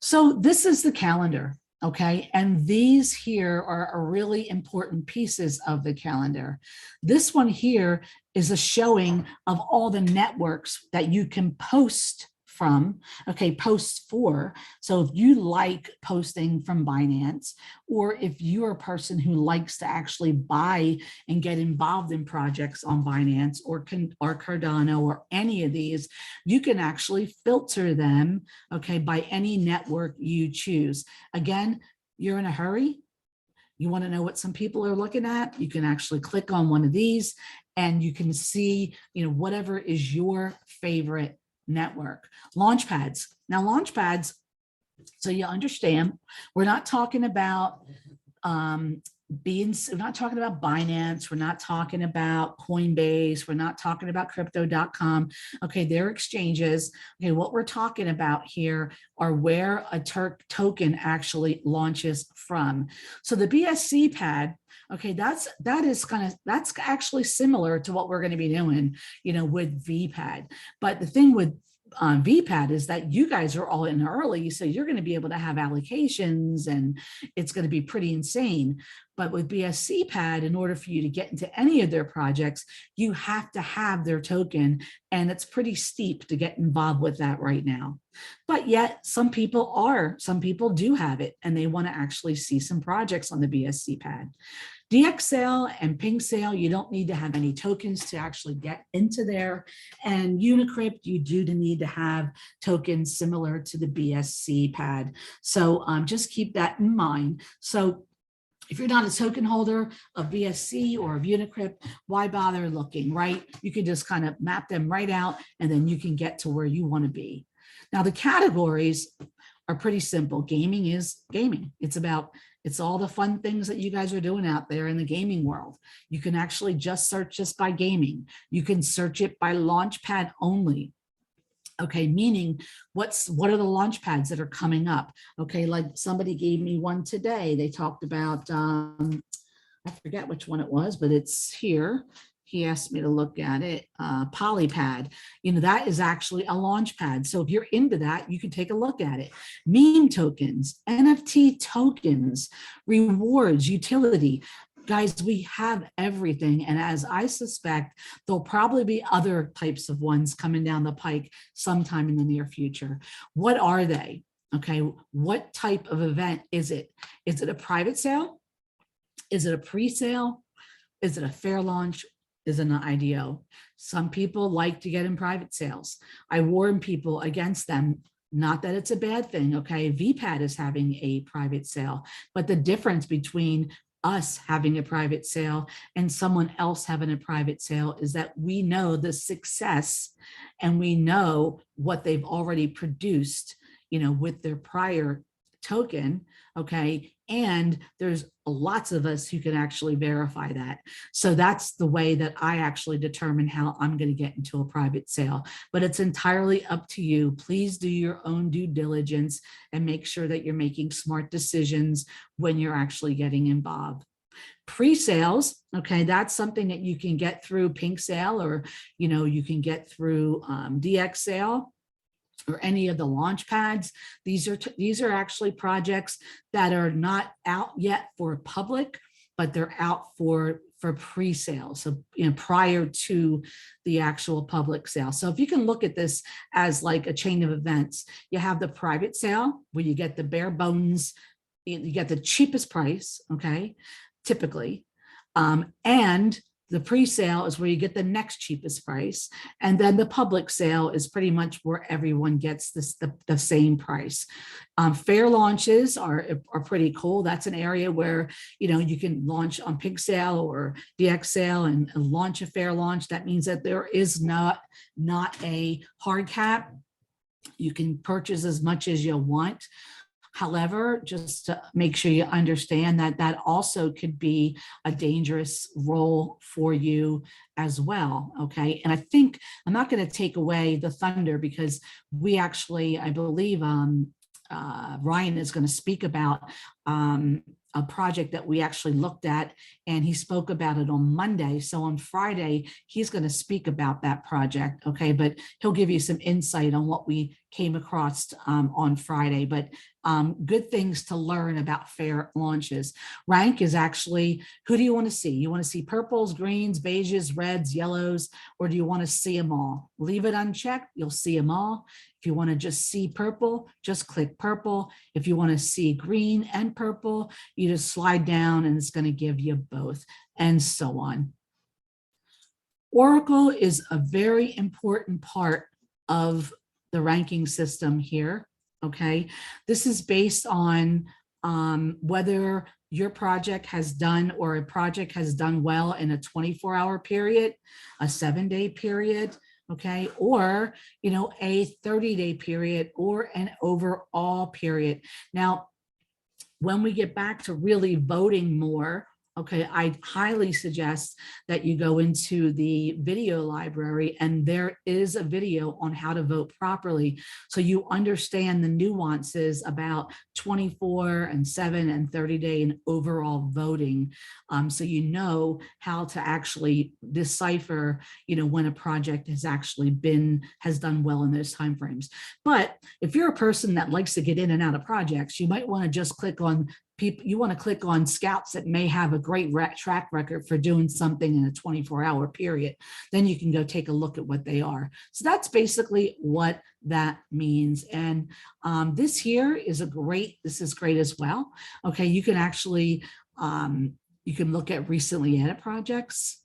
Speaker 1: So this is the calendar. Okay, and these here are really important pieces of the calendar. This one here is a showing of all the networks that you can post from, post for. So if you like posting from Binance, or if you're a person who likes to actually buy and get involved in projects on Binance or Cardano or any of these, you can actually filter them, by any network you choose. Again, you're in a hurry, you want to know what some people are looking at, you can actually click on one of these and you can see, whatever is your favorite network. Launchpads. Now, launchpads, so you understand, we're not talking about we're not talking about Binance, we're not talking about Coinbase, we're not talking about crypto.com. They're exchanges. What we're talking about here are where a token actually launches from. So the BSC pad, that's actually similar to what we're going to be doing, with VPad. But the thing with VPad is that you guys are all in early, so you're going to be able to have allocations and it's going to be pretty insane. But with BSC pad, in order for you to get into any of their projects, you have to have their token, and it's pretty steep to get involved with that right now. But yet some people do have it, and they want to actually see some projects on the BSC pad. DXL and Presale, you don't need to have any tokens to actually get into there. And Unicrypt, you do need to have tokens similar to the BSC pad. So just keep that in mind. So if you're not a token holder of BSC or of Unicrypt, why bother looking, right? You can just kind of map them right out, and then you can get to where you want to be. Now, the categories are pretty simple. Gaming is gaming. It's all the fun things that you guys are doing out there in the gaming world. You can actually just search this by gaming. You can search it by launchpad only. Meaning what are the launch pads that are coming up? Like somebody gave me one today. They talked about, I forget which one it was, but it's here. He asked me to look at it, Polypad. That is actually a launch pad. So if you're into that, you can take a look at it. Meme tokens, NFT tokens, rewards, utility. Guys, we have everything. And as I suspect, there'll probably be other types of ones coming down the pike sometime in the near future. What are they? What type of event is it? Is it a private sale? Is it a pre-sale? Is it a fair launch? Is it an IDO? Some people like to get in private sales. I warn people against them. Not that it's a bad thing, VPAD is having a private sale, but the difference between us having a private sale and someone else having a private sale is that we know the success and we know what they've already produced, with their prior token, and there's lots of us who can actually verify that. So that's the way that I actually determine how I'm going to get into a private sale, but it's entirely up to you. Please do your own due diligence and make sure that you're making smart decisions when you're actually getting involved. Pre-sales, that's something that you can get through Presale, or you can get through DXL. or any of the launch pads. These are actually projects that are not out yet for public, but they're out for pre-sale. So, prior to the actual public sale. So if you can look at this as like a chain of events, you have the private sale where you get the bare bones, you get the cheapest price, okay, typically. And the pre-sale is where you get the next cheapest price. And then the public sale is pretty much where everyone gets the same price. Fair launches are pretty cool. That's an area where, you can launch on Pig Sale or DX Sale and launch a fair launch. That means that there is not a hard cap. You can purchase as much as you want. However, just to make sure you understand that also could be a dangerous role for you as well, okay? And I think I'm not going to take away the thunder because we actually, I believe Ryan is going to speak about a project that we actually looked at, and he spoke about it on Monday. So on Friday, he's going to speak about that project, okay? But he'll give you some insight on what we came across on Friday. But good things to learn about fair launches. Rank is actually, who do you want to see? You want to see purples, greens, beiges, reds, yellows, or do you want to see them all? Leave it unchecked, you'll see them all. If you want to just see purple, just click purple. If you want to see green and purple, you just slide down and it's going to give you both, and so on. Oracle is a very important part of the ranking system here, okay? This is based on whether your project has done, or a project has done well in a 24-hour period, a 7-day period, okay, or, a 30-day period, or an overall period. Now, when we get back to really voting more, okay, I highly suggest that you go into the video library, and there is a video on how to vote properly. So you understand the nuances about 24 and 7 and 30-day and overall voting. So you know how to actually decipher, when a project has actually has done well in those timeframes. But if you're a person that likes to get in and out of projects, you might want to just click on people, you want to click on scouts that may have a great track record for doing something in a 24-hour period. Then you can go take a look at what they are. So that's basically what that means. And this here is this is great as well. Okay, you can actually, you can look at recently added projects.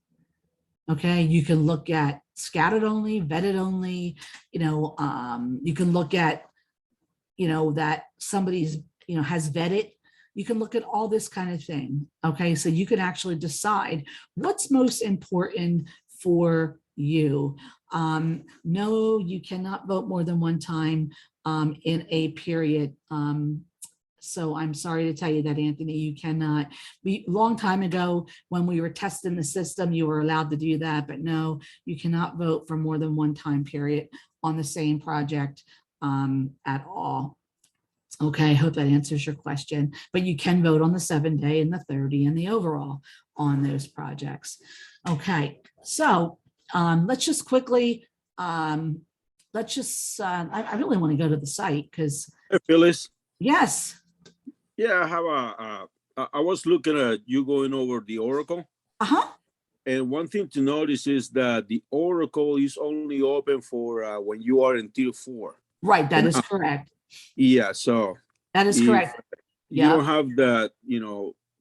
Speaker 1: Okay, you can look at scouted only, vetted only, you can look at, that somebody's, has vetted. You can look at all this kind of thing. Okay, so you can actually decide what's most important for you. No, you cannot vote more than one time in a period. So I'm sorry to tell you that, Anthony, you cannot. Long time ago, when we were testing the system, you were allowed to do that, but no, you cannot vote for more than one time period on the same project at all. Okay, I hope that answers your question, but you can vote on the 7-day and the 30 and the overall on those projects. Okay, so let's just quickly, I really want to go to the site because.
Speaker 5: Hey, Phyllis.
Speaker 1: Yes.
Speaker 5: Yeah, I have I was looking at you going over the Oracle.
Speaker 1: Uh-huh.
Speaker 5: And one thing to notice is that the Oracle is only open for when you are in tier 4.
Speaker 1: Right, that is correct.
Speaker 5: Yeah, so
Speaker 1: that is correct.
Speaker 5: You don't have that,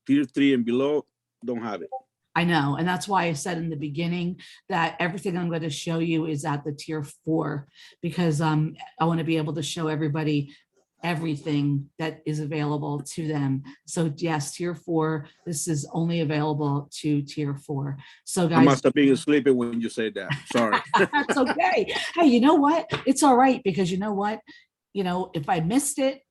Speaker 5: tier 3 and below, don't have it.
Speaker 1: I know, and that's why I said in the beginning that everything I'm going to show you is at the tier 4, because I want to be able to show everybody everything that is available to them. So yes, tier 4, this is only available to tier 4. So guys, I
Speaker 5: must have been sleeping when you said that. Sorry.
Speaker 1: That's okay. Hey, you know what? It's all right, because you know what? If I missed it,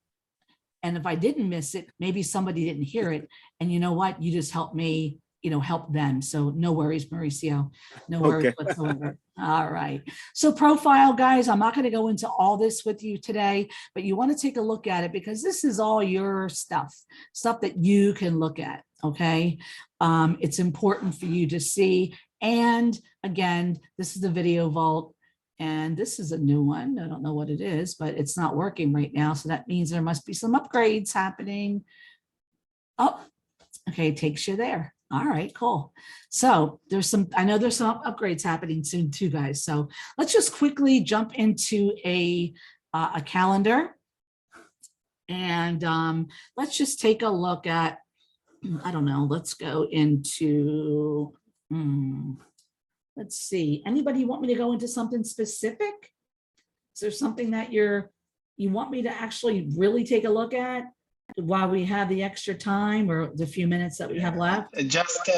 Speaker 1: and if I didn't miss it, maybe somebody didn't hear it. And you know what? You just helped me, help them. So no worries, Mauricio. No worries whatsoever. All right. So profile, guys, I'm not going to go into all this with you today, but you want to take a look at it because this is all your stuff that you can look at. Okay. It's important for you to see. And again, this is the video vault. And this is a new one. I don't know what it is, but it's not working right now. So that means there must be some upgrades happening. Oh, okay, it takes you there. All right, cool. So I know there's some upgrades happening soon too, guys. So let's just quickly jump into a calendar. And let's just take a look at, I don't know, let's go into, let's see. Anybody want me to go into something specific? Is there something that you want me to actually really take a look at while we have the extra time or the few minutes that we have left?
Speaker 3: Just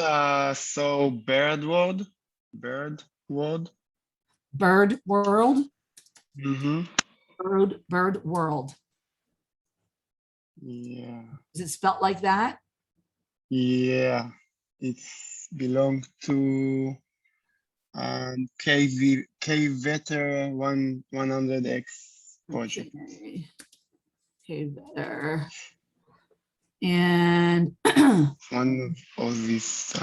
Speaker 3: so bird world.
Speaker 1: Bird world.
Speaker 3: Mm-hmm.
Speaker 1: Bird world.
Speaker 3: Yeah.
Speaker 1: Is it spelled like that?
Speaker 3: Yeah. It's belong to KVetter 100X project.
Speaker 1: Okay, better. And
Speaker 3: One of these.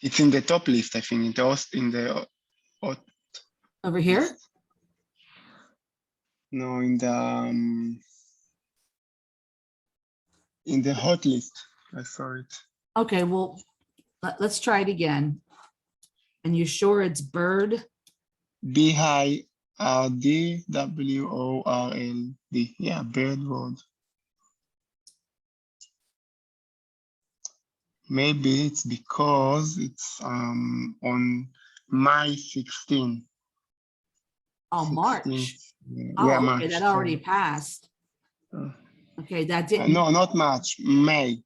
Speaker 3: It's in the top list, I think. In the
Speaker 1: over here.
Speaker 3: list. No, in the hot list. I saw it.
Speaker 1: Okay, well, let's try it again. And you sure it's bird?
Speaker 3: BIRDWORLD. Yeah, bird world. Maybe it's because it's on May 16.
Speaker 1: Oh,
Speaker 3: 16th.
Speaker 1: March.
Speaker 3: Yeah,
Speaker 1: Oh,
Speaker 3: March.
Speaker 1: okay, that already passed. Okay, that didn't.
Speaker 3: No, not March. May.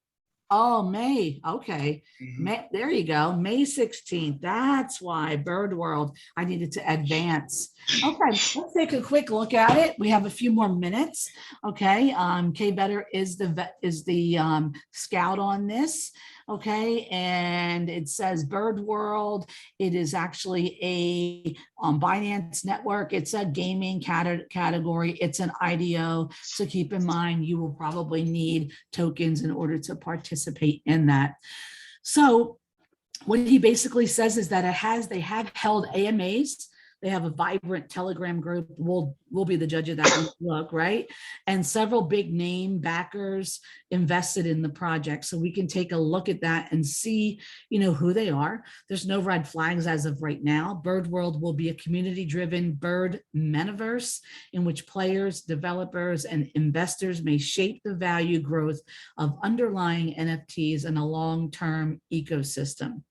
Speaker 1: Oh, May. Okay.
Speaker 3: Mhm.
Speaker 1: May, there you go. May 16th. That's why Bird World. I needed to advance. Okay, let's take a quick look at it. We have a few more minutes. Okay. KVetter is the scout on this. Okay, and it says Bird World. It is actually a Binance network. It's a gaming category. It's an IDO. So keep in mind, you will probably need tokens in order to participate in that. So what he basically says is that they have held AMAs. They have a vibrant Telegram group. We'll be the judge of that look, right? And several big name backers invested in the project. So we can take a look at that and see, who they are. There's no red flags as of right now. Bird World will be a community-driven bird metaverse in which players, developers, and investors may shape the value growth of underlying NFTs in a long-term ecosystem.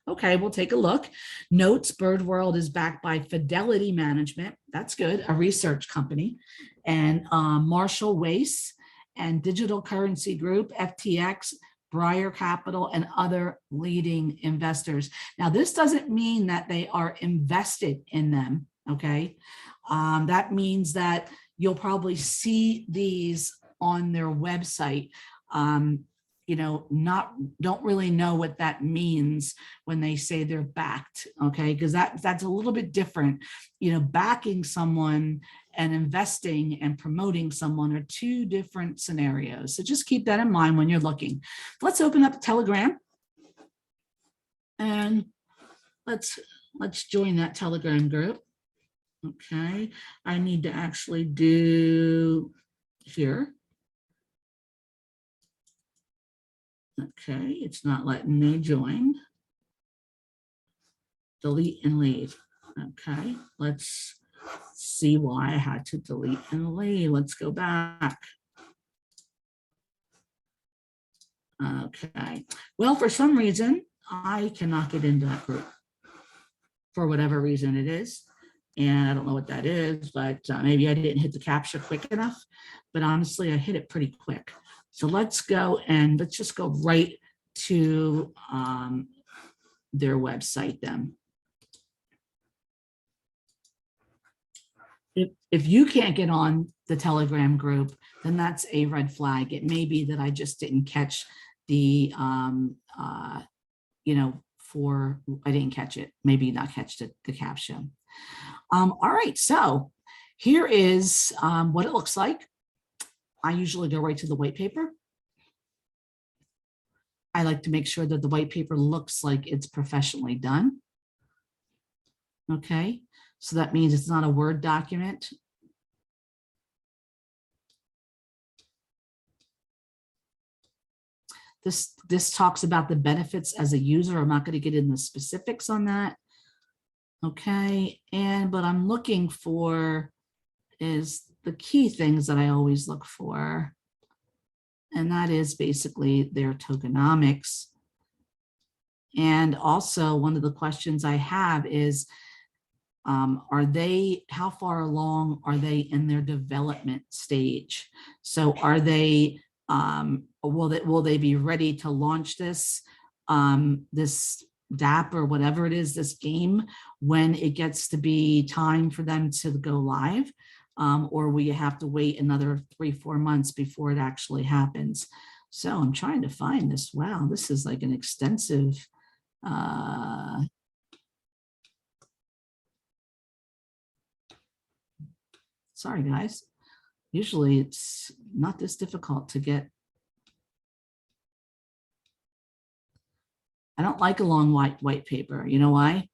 Speaker 1: Okay, we'll take a look. Notes, Bird World is backed by Fidelity Management. That's good, a research company. And Marshall Wace and Digital Currency Group, FTX, Briar Capital, and other leading investors. Now, this doesn't mean that they are invested in them, okay? That means that you'll probably see these on their website. Don't really know what that means when they say they're backed, okay? Because that's a little bit different. Backing someone and investing and promoting someone are two different scenarios. So just keep that in mind when you're looking. Let's open up Telegram and let's join that Telegram group. Okay, I need to actually do here. Okay, it's not letting me join. Delete and leave. Okay, let's see why I had to delete and leave. Let's go back. Okay, well, for some reason, I cannot get into that group for whatever reason it is. And I don't know what that is, but maybe I didn't hit the capture quick enough, but honestly, I hit it pretty quick. So let's go and let's just go right to their website then. If you can't get on the Telegram group, then that's a red flag. It may be that I just didn't catch the, I didn't catch it. Maybe not catch the caption. All right, so here is what it looks like. I usually go right to the white paper. I like to make sure that the white paper looks like it's professionally done. Okay, So that means it's not a Word document. This talks about the benefits as a user. I'm not going to get into specifics on that. Okay, but I'm looking for is the key things that I always look for. And that is basically their tokenomics. And also one of the questions I have is, how far along are they in their development stage? So are they, will they be ready to launch this, this dApp or whatever it is, this game, when it gets to be time for them to go live? Or will you have to wait another 3-4 months before it actually happens? So I'm trying to find this. Wow, this is like an extensive, sorry guys, usually it's not this difficult to get. I don't like a long white paper. You know why?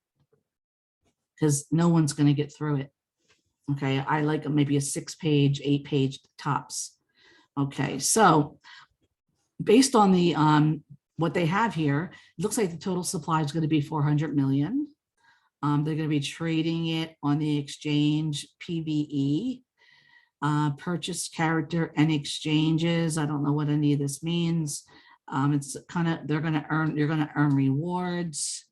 Speaker 1: Because no one's going to get through it. Okay, I like maybe a 6-page, 8-page tops. Okay, so based on the what they have here, it looks like the total supply is going to be 400 million. They're going to be trading it on the exchange PVE, purchase character and exchanges. I don't know what any of this means. It's kind of, you're going to earn rewards.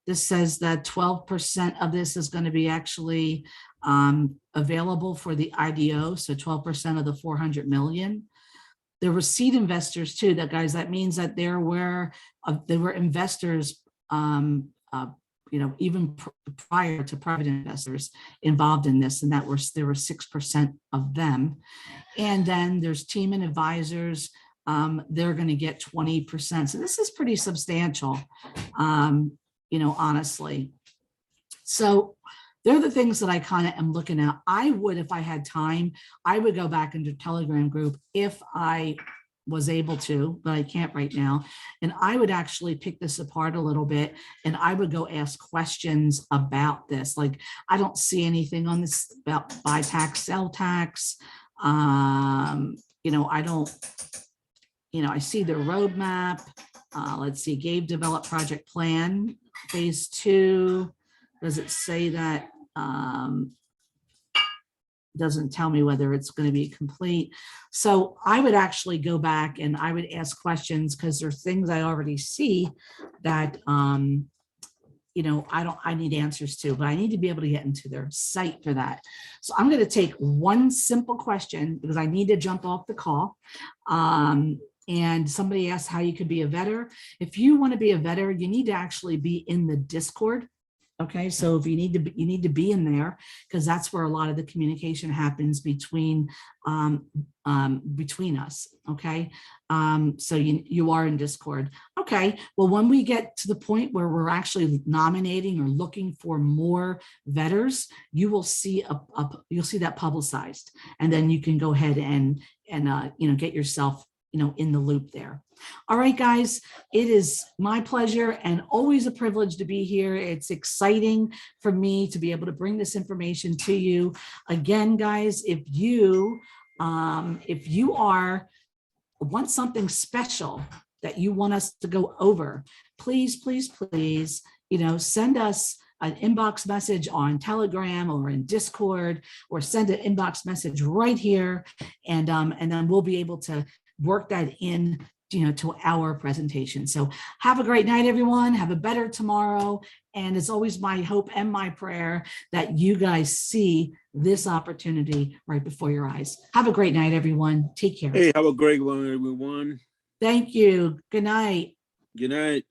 Speaker 1: This says that 12% of this is going to be actually available for the IDO. So 12% of the 400 million. There were seed investors too. That means that there were investors, even prior to private investors involved in this, and there were 6% of them. And then there's team and advisors. They're going to get 20%. So this is pretty substantial, honestly. So they're the things that I kind of am looking at. I would, if I had time, I would go back into Telegram group if I was able to, but I can't right now. And I would actually pick this apart a little bit, and I would go ask questions about this. Like, I don't see anything on this about buy tax, sell tax. I don't, I see the roadmap. Let's see, Gabe developed project plan, phase 2. Does it say that? Doesn't tell me whether it's going to be complete. So I would actually go back and I would ask questions, because there's things I already see that, I need answers to, but I need to be able to get into their site for that. So I'm going to take one simple question because I need to jump off the call. And somebody asked how you could be a vetter. If you want to be a vetter, you need to actually be in the Discord. Okay, so if you need to be in there, because that's where a lot of the communication happens between us. Okay, so you are in Discord. Okay, well, when we get to the point where we're actually nominating or looking for more vetters, you will see you'll see that publicized, and then you can go ahead and get yourself in the loop there. All right, guys, it is my pleasure and always a privilege to be here. It's exciting for me to be able to bring this information to you. Again, guys, if you want something special that you want us to go over, please, send us an inbox message on Telegram or in Discord, or send an inbox message right here, and then we'll be able to work that in to our presentation. So have a great night, everyone. Have a better tomorrow. And it's always my hope and my prayer that you guys see this opportunity right before your eyes. Have a great night, everyone. Take care.
Speaker 5: Hey, have a great one, everyone.
Speaker 1: Thank you. Good night.
Speaker 5: Good night.